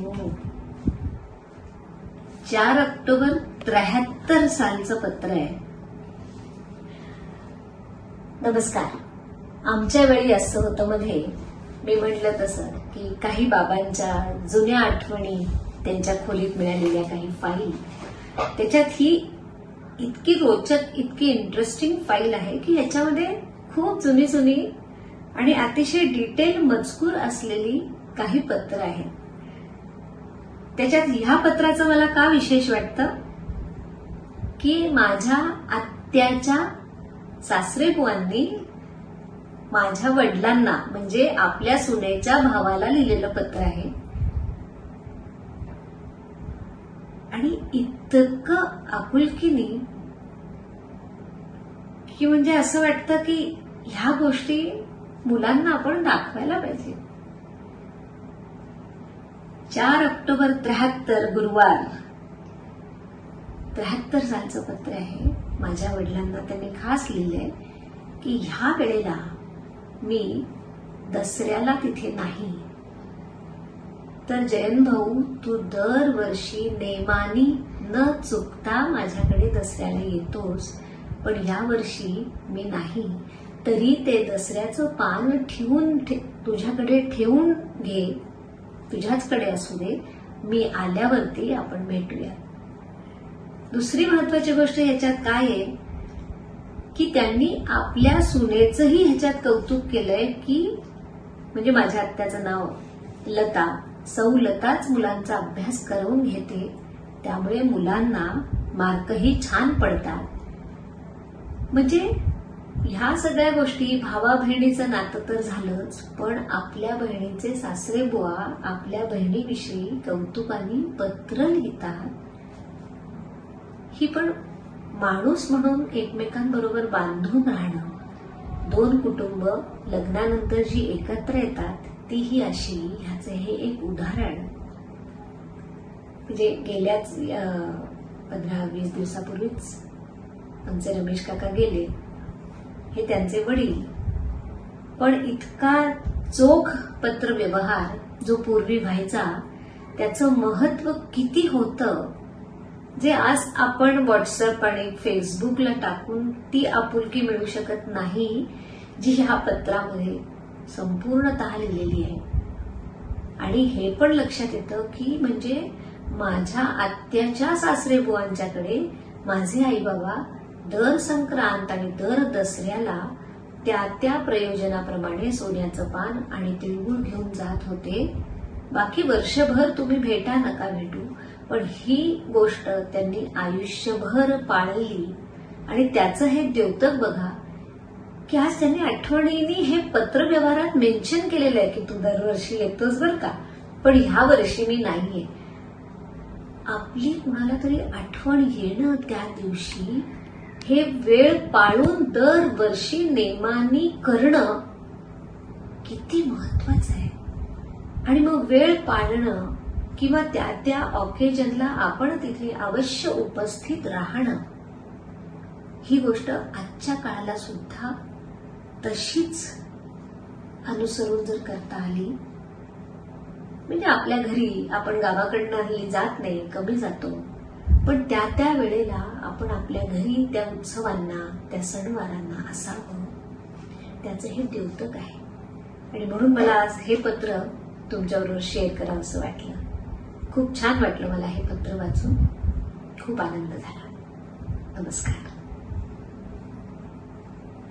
हो, 4 ऑक्टोबर 73 सालचं पत्र आहे. नमस्कार. आमच्या वेळी असं होतं मध्ये मी म्हटलं तसं की काही बाबांच्या जुन्या आठवणी, त्यांच्या खोलीत मिळालेल्या काही फाईल, त्याच्यात ही इतकी रोचक, इतकी इंटरेस्टिंग फाईल आहे की याच्यामध्ये खूप जुनी जुनी आणि अतिशय डिटेल मजकूर असलेली काही पत्र आहेत. त्याच्यात ह्या पत्राचं मला का विशेष वाटतं की माझ्या आत्याच्या सासरेबुवांनी माझ्या वडिलांना म्हणजे आपल्या सुनेच्या भावाला लिहिलेलं पत्र आहे. आणि इतकं आपुलकीने की म्हणजे असं वाटतं की ह्या गोष्टी मुलांना आपण दाखवायला पाहिजे. 4 ऑक्टोबर 73 गुरुवार 73 सालचं पत्र आहे. माझ्या वडिलांना त्यांनी खास लिहिलंय की ह्या वेळेला मी दसऱ्याला तिथे नाही, तर जयंत भाऊ तू दरवर्षी नेमानी न चुकता माझ्याकडे दसऱ्याला येतोस, पण यावर्षी मी नाही, तरी ते दसऱ्याचं पान तुझ्याकडे ठेवून घे, तुझ्याचकडे असू दे, मी आल्यावरती आपण भेटूया. दुसरी महत्वाची गोष्ट ह्याच्यात काय आहे की त्यांनी आपल्या सुनेचंही ह्याच्यात कौतुक केलंय की म्हणजे माझ्या आत्याचं नाव लता, सौ लताच मुलांचा अभ्यास करून घेते, त्यामुळे मुलांना मार्कही छान पडतात. म्हणजे ह्या सगळ्या गोष्टी, भावा बहिणीचं नातं तर झालंच, पण आपल्या बहिणीचे सासरेबुवा आपल्या बहिणीविषयी कौतुकाने पत्र लिहितात. ही पण माणूस म्हणून एकमेकांबरोबर बांधून राहणं, 2 कुटुंब लग्नानंतर जी एकत्र येतात तीही अशी, ह्याचे हे एक उदाहरण. म्हणजे गेल्याच 15-20 दिवसापूर्वीच आमचे रमेश काका गेले, हे त्यांचे वडील. पण इतका चोख पत्रव्यवहार जो पूर्वी व्हायचा त्याचं महत्व किती होतं, जे आज आपण व्हॉट्सअप आणि फेसबुकला टाकून ती आपुलकी मिळू शकत नाही, जी ह्या पत्रामध्ये संपूर्णतः लिहिलेली आहे. आणि हे पण लक्षात येतं की म्हणजे माझ्या आत्याच्या सासरेबुवांच्याकडे माझे आई बाबा दर संक्रांत आणि दर दसऱ्याला त्या प्रयोजनाप्रमाणे सोन्याचं पान आणि तिळगुळ घेऊन जात होते. बाकी वर्षभर तुम्ही भेटा नका भेटू, पण ही गोष्ट त्यांनी आयुष्यभर पाळली. आणि त्याचं हे द्योतक बघा की आज त्यांनी आठवणीने हे पत्रव्यवहारात मेन्शन केलेलं आहे की तू दरवर्षी येतोस बरं का, पण ह्या वर्षी मी नाहीये. आपली कुणाला तरी आठवण येणं त्या दिवशी, हे वेळ पाळून दरवर्षी नेमानी करणं किती महत्वाचं आहे. आणि मग वेळ पाळणं किंवा त्या ऑकेजनला आपण तिथे अवश्य उपस्थित राहणं, ही गोष्ट आजच्या काळाला सुद्धा तशीच अनुसरून जर करता आली, म्हणजे आपल्या घरी आपण गावाकडनंही जात नाही, कमी जातो, पण त्या वेळेला आपण आपल्या घरी त्या उत्सवांना, त्या सणवारांना असावं, त्याचं हे द्योतक आहे. आणि म्हणून मला आज हे पत्र तुमच्याबरोबर शेअर करावं असं वाटलं. खूप छान वाटलं मला हे पत्र वाचून, खूप आनंद झाला. नमस्कार.